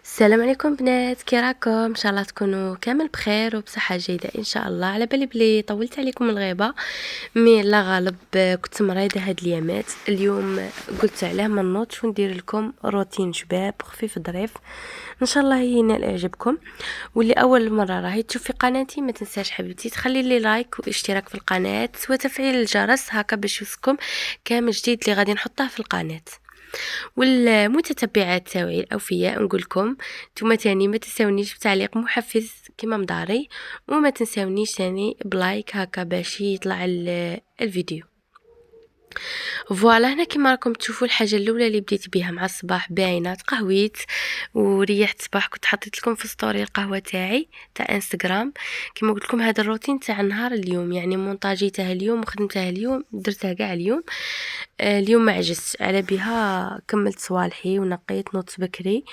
السلام عليكم بنات، كي راكم؟ ان شاء الله تكونوا كامل بخير وبصحه جيده ان شاء الله. على بالي بلي طولت عليكم الغيبه، مي لا غالب كنت مريضه هاد اليامات. اليوم قلت علاه ما نوضش وندير لكم روتين شباب خفيف ظريف ان شاء الله ينال اعجابكم. واللي اول مره راهي تشوفي قناتي ما تنساش حبيبتي تخلي لي لايك واشتراك في القناه وتفعيل الجرس هكا باش يوصلكم كامل جديد اللي غادي نحطه في القناه. والمتتبعات تاوعي الاوفياء نقولكم نتوما تاني ما تنساونيش بتعليق محفز كما مداري، وما تنساونيش تاني بلايك هكا باش يطلع الفيديو. فوالا هنا كما راكم تشوفوا الحاجه الاولى اللي بديت بها مع الصباح باينه تقهويت وريحت صباح. كنت حطيت لكم في ستوري القهوه تاعي تاع انستغرام. كما قلت لكم هذا الروتين تاع نهار اليوم، يعني مونتاجيتها اليوم وخدمتها اليوم درتها كاع اليوم. اليوم ما عجزت على بها، كملت صوالحي ونقيت نوضت بكري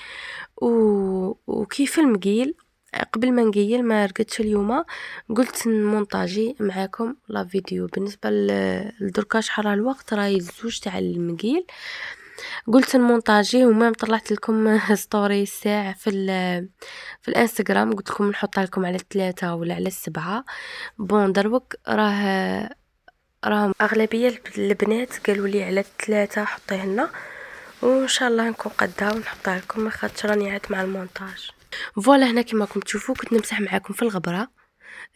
وكيف المقيل قبل ما نقيل ما رقدتش اليوم. قلت نمونتاجي معاكم لا فيديو. بالنسبه لدركا شحال الوقت راهي الزوج تاع المقيل، قلت نمونتاجي وما طلعت لكم ستوري ساعه في الانستغرام. قلت لكم نحطها لكم على 3 ولا على 7. بون دروك راهم اغلبيه البنات قالوا لي على 3 حطيه لنا، وان شاء الله نكون قدها ونحطها لكم خاطر راني عاد مع المونتاج. فوالا هنا كما راكم تشوفوا كنت نمسح معاكم في الغبره.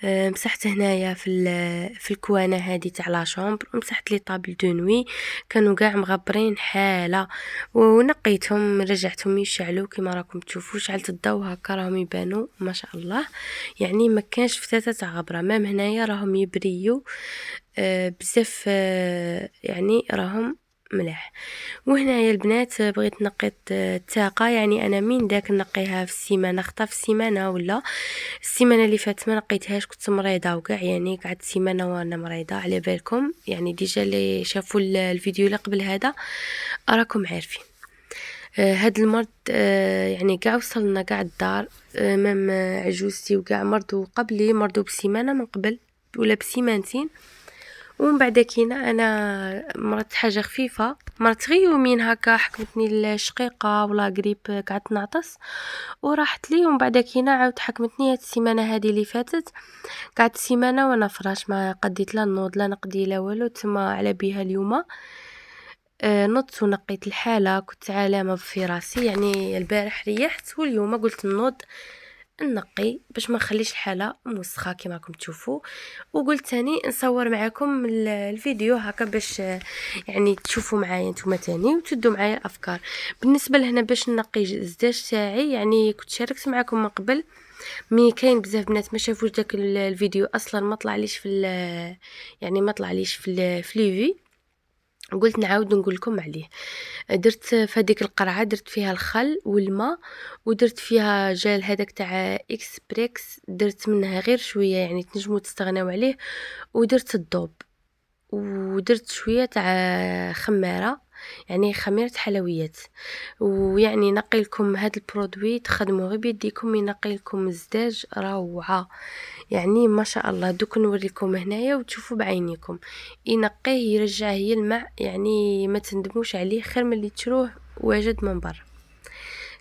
مسحت هنايا في الكوانه هذه تاع لا شومبر، ومسحت لي طابل دو نوي كانوا كاع مغبرين حاله ونقيتهم رجعتهم يشعلوا كما راكم تشوفوا. شعلت الضوء هكا راهم يبانوا ما شاء الله، يعني ما كانش فتاة تاع غبره. مام هنايا راهم يبريو بزاف، يعني راهم ملاح. وهنايا البنات بغيت نقيت التاقه، يعني انا من داك نقيها في السيمانه خطا في السيمانه ولا السيمانه اللي فاتت ما نقيتهاش كنت مريضه وكاع، يعني قعدت سيمانه وانا مريضه على بالكم. يعني ديجا اللي شافوا الفيديو اللي قبل هذا راكم عارفين. هاد المرض يعني كاع وصلنا كاع الدار. مام عجوزتي وكاع مرضوا قبلي، مرضوا بسيمانه من قبل ولا بسيمانتين. ومن بعد كينا انا مرضت حاجه خفيفه، مرضت غير يومين هكا حكمتني الشقيقه ولا قريب قعدت نعطس وراحت لي. ومن بعد كينا عاود حكمتني هاد السيمانه هذه اللي فاتت قعدت سيمانه وانا فراش ما قديت لا نوض لا نقضي لا والو. تما على بها اليوم نضت ونقيت الحاله كنت علامه في راسي، يعني البارح ريحت واليوم قلت نوض نقي باش ما نخليش الحاله موسخه كما راكم تشوفوا. وقلت تاني نصور معاكم الفيديو هكا باش يعني تشوفوا معايا نتوما تاني وتدوا معايا الافكار. بالنسبه لهنا باش نقي الزاج تاعي، يعني كنت شاركت معاكم من قبل، مي كاين بزاف بنات ما شافوش داك الفيديو اصلا ما طلعليش يعني ما طلعليش في ليفي. قلت نعاود نقول لكم عليه. درت في هذيك القرعه درت فيها الخل والماء، ودرت فيها جل هذاك تاع اكسبريكس درت منها غير شويه يعني تنجموا تستغناو عليه. ودرت الضوب ودرت شويه تاع خماره، يعني خميره حلويات. ويعني نقي لكم هذا البرودوي تخدموا غير بيديكم ينقي لكم الزداج روعه، يعني ما شاء الله. دوك نوريكم هنايا وتشوفوا بعينيكم ينقيه يرجعه يلمع، يعني ما تندموش عليه خير من اللي تشروه واجد من برا.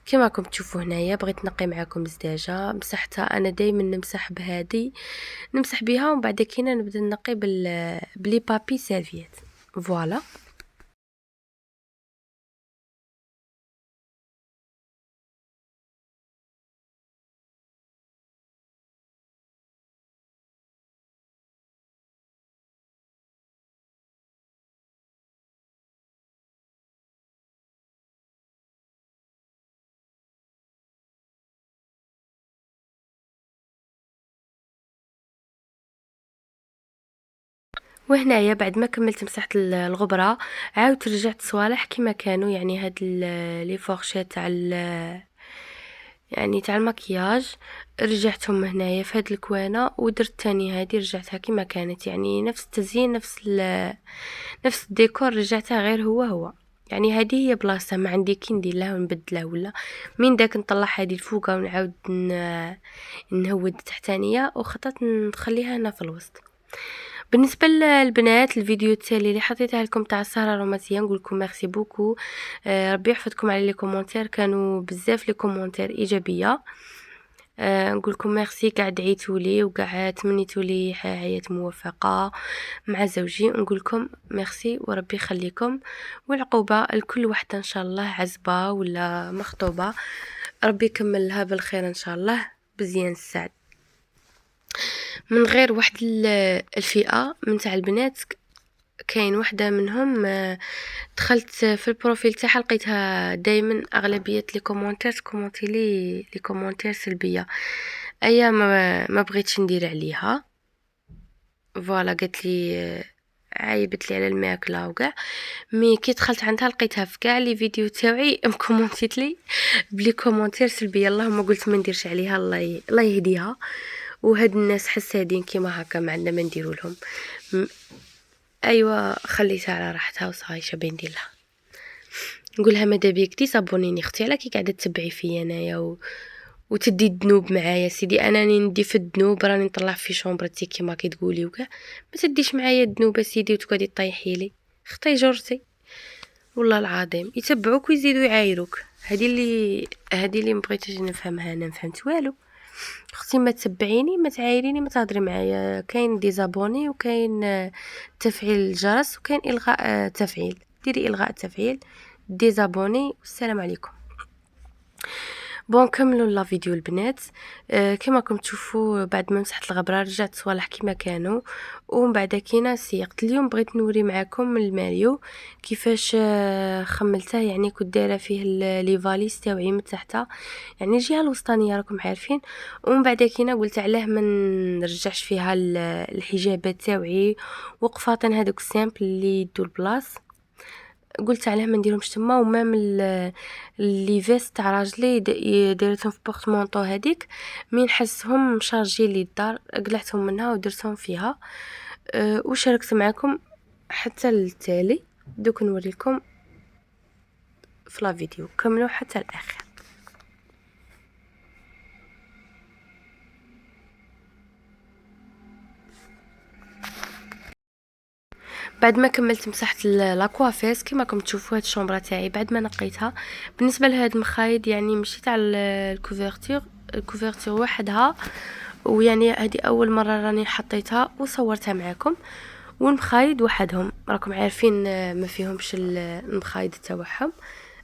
كما راكم تشوفوا هنايا بغيت نقي معاكم الزداجه مسحتها. انا دائما نمسح بهذه نمسح بها ومن بعد كينا نبدا نقي بلي بابي سيرفيت. فوالا وهنايا بعد ما كملت مسحت الغبره عاودت رجعت صوالح كما كانوا، يعني هاد لي فورشيت تاع يعني تاع المكياج رجعتهم هنايا في هاد الكوانه. ودرت تاني هادي رجعتها كما كانت، يعني نفس التزيين نفس الديكور رجعتها غير هو. يعني هذه هي بلاصه ما عندي كي نديرها ونبدلها ولا من داك نطلع هذه الفوقه ونعاود نهود تحتانيه وخطات نخليها هنا في الوسط. بالنسبة للبنات، الفيديو التالي اللي حطيتها لكم تاع السهرة الرومانسية نقول لكم ميرسي بوكو. ربي يحفظكم على لي كومونتير، كانوا بزاف لي كومونتير ايجابيه. نقول لكم ميرسي، كاع دعيتوا لي وكاع تمنيتوا لي حياه موفقه مع زوجي. نقول لكم ميرسي وربي يخليكم، والعقوبه لكل وحده ان شاء الله عزبه ولا مخطوبه، ربي يكملها بالخير ان شاء الله بزيان السعد. من غير واحد الفئه من تاع البنات، كاين وحده منهم دخلت في البروفيل تاعها لقيتها دائما اغلبيه لي كومونتير تكومونتي لي كومونتير سلبيه. ايا ما بغيتش ندير عليها، فوالا قالت لي عايبت لي على الماكله وكاع. مي كي دخلت عندها لقيتها في كاع لي فيديو تاعي مكومونتيت لي بلي كومونتير سلبيه. اللهم قلت ما نديرش عليها، الله يهديها. وهاد الناس حسادين كيما هكا ما عندنا ما نديرو لهم. ايوا خليتها على راحتها وصاي شابين ندير لها. نقولها ماذا بيك تيصابونيني اختي، على كي قاعده تتبعي فيا انايا وتدي الذنوب معايا سيدي. انني ندي في الذنوب، راني نطلع في شومبرتي كيما كتقولي وكاع، ما تديش معايا الذنوب سيدي وتقعدي طيحي لي. اختي جورتي والله العظيم يتبعوك ويزيدوا يعايروك. هذه اللي مبغيتش نفهمها، انا فهمت والو. اختي ما تتبعيني ما تعايريني ما تهضري معايا. كاين ديزابوني وكاين تفعيل الجرس وكاين الغاء تفعيل. ديري الغاء تفعيل، ديزابوني والسلام عليكم. بون كملوا لا فيديو البنات. كما راكم تشوفوا بعد ما مسحت الغبره رجعت صوالح كما كانوا، ومن بعد كينا سيقت. اليوم بغيت نوري معكم الماريو كيفاش خملته. يعني كنت دايره فيه لي فاليس تاوعي من تحت، يعني الجهه الوسطانيه راكم عارفين. ومن بعد كينا قلت علاه ما نرجعش فيها الحجابات تاوعي وقفاطين هذوك السامبل اللي يدوا البلاص. قلت عليه ما نديرهمش تما. ومام لي فيست تاع راجلي دايرتهم في بورتمونطو هذيك، مين حسهم مشارجين لي الدار قلعتهم منها ودرتهم فيها. وشاركت معكم حتى التالي. دوك نوريكم في لا فيديو، كملوا حتى الاخر. بعد ما كملت مسحت لاكوافيس كما راكم تشوفوا. هاد الشومبره تاعي بعد ما نقيتها بالنسبه لهاد المخايد، يعني مشيت على الكوفرتور وحدها، ويعني هذه اول مره راني حطيتها وصورتها معكم. والمخايد وحدهم راكم عارفين ما فيهمش المخايد تاعهم.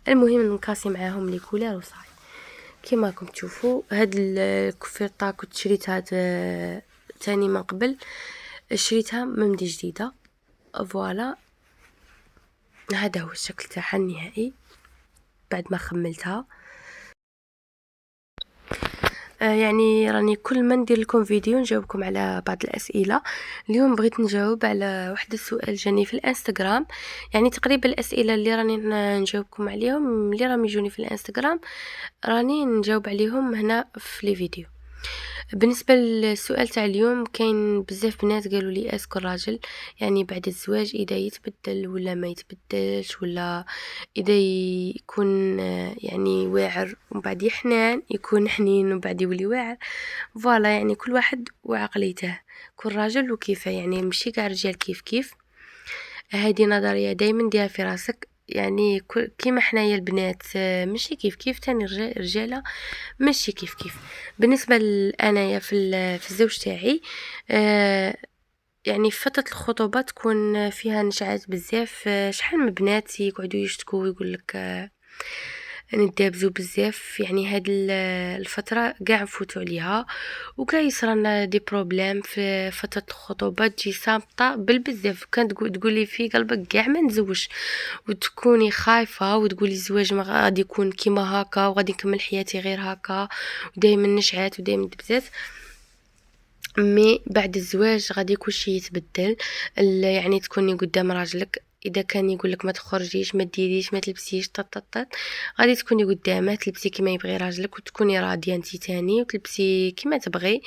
المهم نكاسي معاهم لي كولر وصاي كيما راكم تشوفوا. هاد الكوفرطه كنت شريتها تاني من قبل، شريتها من جديده. فوالا هذا هو الشكل تاعها النهائي بعد ما خملتها. يعني راني كل ما ندير لكم فيديو نجاوبكم على بعض الاسئله. اليوم بغيت نجاوب على واحد السؤال جاني في الانستغرام. يعني تقريبا الاسئله اللي راني نجاوبكم عليهم اللي راهم يجوني في الانستغرام راني نجاوب عليهم هنا في لي فيديو. بالنسبه للسؤال تاع اليوم، كاين بزاف بنات قالوا لي اسكو الراجل يعني بعد الزواج اذا يتبدل ولا ما يتبدلش، ولا اذا يكون يعني واعر ومن بعد يحنان، يكون حنين ومن بعد يولي واعر. فوالا يعني كل واحد وعقليته، كل راجل وكيفه، يعني ماشي كاع الرجال كيف. هذه نظريه دائما ديها في راسك. يعني كيما حنايا البنات ماشي كيف تاني الرجاله ماشي كيف. بالنسبه لانايا في الزوج تاعي، يعني فتره الخطوبه تكون فيها نشاعات بزاف. شحال من بنات يقعدوا يشتكوا ويقول لك ندابزو بزاف. يعني هاد الفتره كاع نفوتوا عليها وكاع يصرالنا دي بروبليم في فتره الخطوبه، تجي سامطه بالبزاف. كان تقولي في قلبك كاع ما نزوج، وتكوني خايفه وتقولي الزواج ما غادي يكون كيما هكا وغادي نكمل حياتي غير هكا، ودائما نشعات ودائما دبزات. مي بعد الزواج غادي كلشي يتبدل. يعني تكوني قدام راجلك اذا كان يقول لك ما تخرجيش ما ديريش ما تلبسيش طط، غادي تكوني قدامه تلبسي كما يبغي راجلك وتكوني راضيه انت تاني وتلبسي كما تبغي.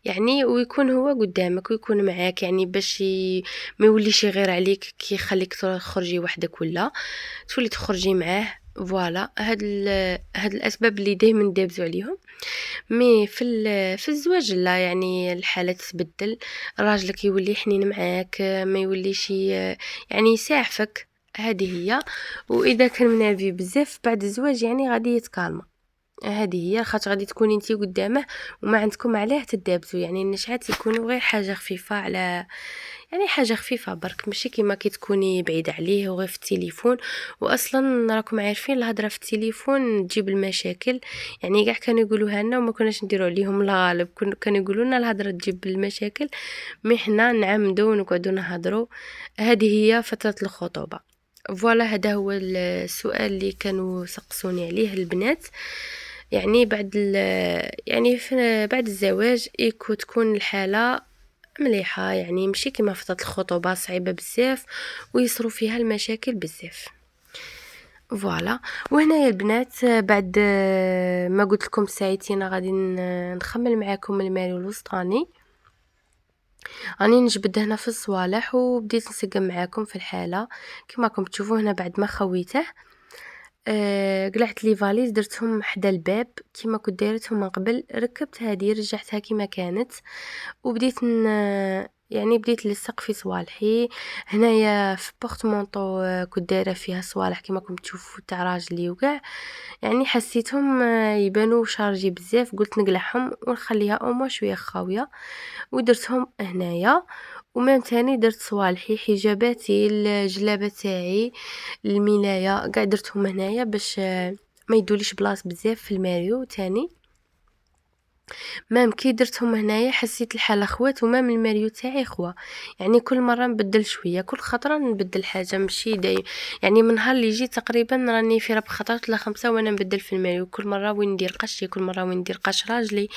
يعني ويكون هو قدامك ويكون معاك، يعني باش ما يوليش غير عليك كي يخليك تخرجي وحدك ولا تولي تخرجي معاه. فوالا هاد الاسباب اللي دائما ندابزو عليهم. مي في الزواج لا، يعني الحالة تتبدل، راجلك يولي حنين معاك، ما يوليش يعني يساعفك، هذه هي. واذا كان منابي بزاف بعد الزواج يعني غادي يتكالما، هذه هي، خاطر غادي تكوني انتي قدامه وما عندكم عليه تدابزوا، يعني النشعات يكونوا غير حاجه خفيفه، على يعني حاجه خفيفه برك، ماشي كيما كي تكوني بعيده عليه وغير في التليفون. واصلا راكم عارفين الهضره في التليفون تجيب المشاكل، يعني كاع كانوا يقولوها لنا وما كناش نديروا عليهم الغالب، كانوا يقولوا لنا الهضره تجيب المشاكل، مي حنا نعمدوا ونقعدوا نهضروا. هذه هي فتره الخطوبه. فوالا هذا هو السؤال اللي كانوا سقسوني عليه البنات. يعني يعني بعد الزواج إيكو تكون الحالة مليحة، يعني ماشي كيما فترة الخطوبة صعيبة بزاف ويصروا فيها المشاكل بزاف. فوالا. وهنا يا البنات بعد ما قلت لكم ساعتين غادي نخمل معاكم الماري الوسطاني، راني نجبد هنا في الصوالح وبديت نسقم معاكم في الحالة كما راكم تشوفوا هنا. بعد ما خويته قلعت لي فاليز درتهم حدا الباب كيما كنت دايرتهم من قبل، ركبت هذه رجعتها كيما كانت وبديت يعني بديت نلصق في صوالحي. هنايا في بورتمونطو كنت دايره فيها صوالح كيما راكم تشوفوا تاع راجلي وكاع، يعني حسيتهم يبانوا شارجي بزاف، قلت نقلعهم ونخليها اوما شويه خاويه، ودرتهم هنايا. ومام تاني درت صوالحي، حجاباتي، الجلابه تاعي، الملايه قاع درتهم هنايا باش ما يدوليش بلاص بزاف في الماريو تاني. مام كي درتهم هنايا حسيت الحاله خوات، ومام الماريو تاعي خوا، يعني كل مره نبدل شويه، كل خطره نبدل حاجه ماشي دايم، يعني من نهار اللي جيت تقريبا راني في ربع خطرات ولا 5 وانا نبدل في الماريو، كل مره وين ندير قشي، كل مره وين ندير قش راجلي،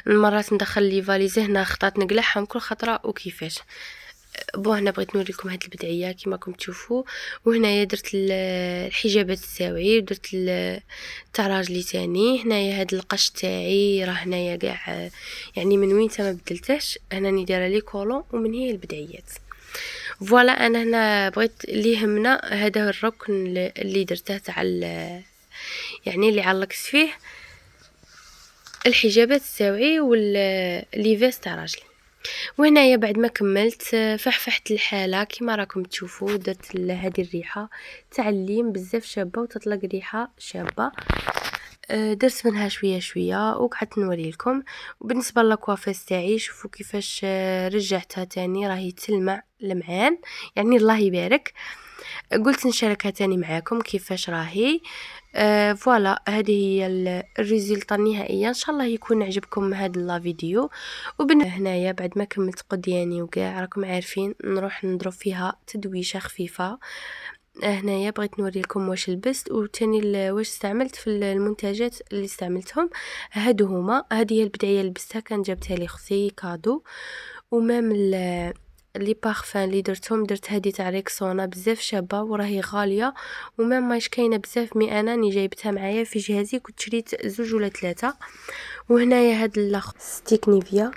المرات ندخل لي فاليزه هنا خطات نقلعهم كل خطره وكيفاش. هنا بغيت نوريكم هاد البدعيه كيما راكم تشوفوا. وهنايا درت الحجابات تاعي ودرت تاع راجلي تاني. هنايا هاد القش تاعي راه هنايا كاع، يعني من وين ما بدلتهش، هنا ني دايره لي كولون ومن هي البدعيات. فوالا انا هنا بغيت اللي يهمنا هذا الركن اللي درته تاع يعني اللي علقت فيه الحجابات تاعي والليفاس تاع راجلي. وهنايا بعد ما كملت فحفحت الحاله كيما راكم تشوفوا، درت هذه الريحه تاع الليم بزاف شابه وتطلق ريحه شابه، درت منها شويه شويه وقعدت نوري لكم. وبالنسبه للكوافيس تاعي شوفوا كيفاش رجعتها تاني، راهي تلمع لمعان، يعني الله يبارك. قلت نشاركها تاني معاكم كيفاش راهي. فوالا هذه هي الريزلت النهائيه، ان شاء الله يكون عجبكم هذا لا فيديو. هنايا بعد ما كملت قدياني وكاع راكم عارفين نروح نضرب فيها تدويشه خفيفه. هنايا بغيت نوري لكم واش لبست وتاني واش استعملت في المنتجات اللي استعملتهم. هادو هما، هذه هي البدايه اللي لبستها، كان جابتها لي اختي كادو. ومام لي بارفان اللي درتهم، درت هذه تاع ريكسونا بزاف شابه وراهي غاليه، ومام ماش كاينه بزاف، مي انا ني جايبتها معايا في جهازي، كنت شريت 2 ولا 3. وهنايا هاد ستيك نيفيا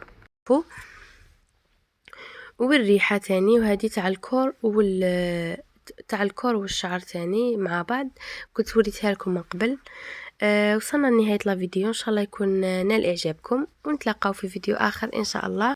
والريحه تاني، وهذه تاع الكور تاع الكور والشعر تاني مع بعض، كنت وريتها لكم من قبل. وصلنا لنهايه لا فيديو، ان شاء الله يكون نال اعجابكم، ونتلاقاو في فيديو اخر ان شاء الله.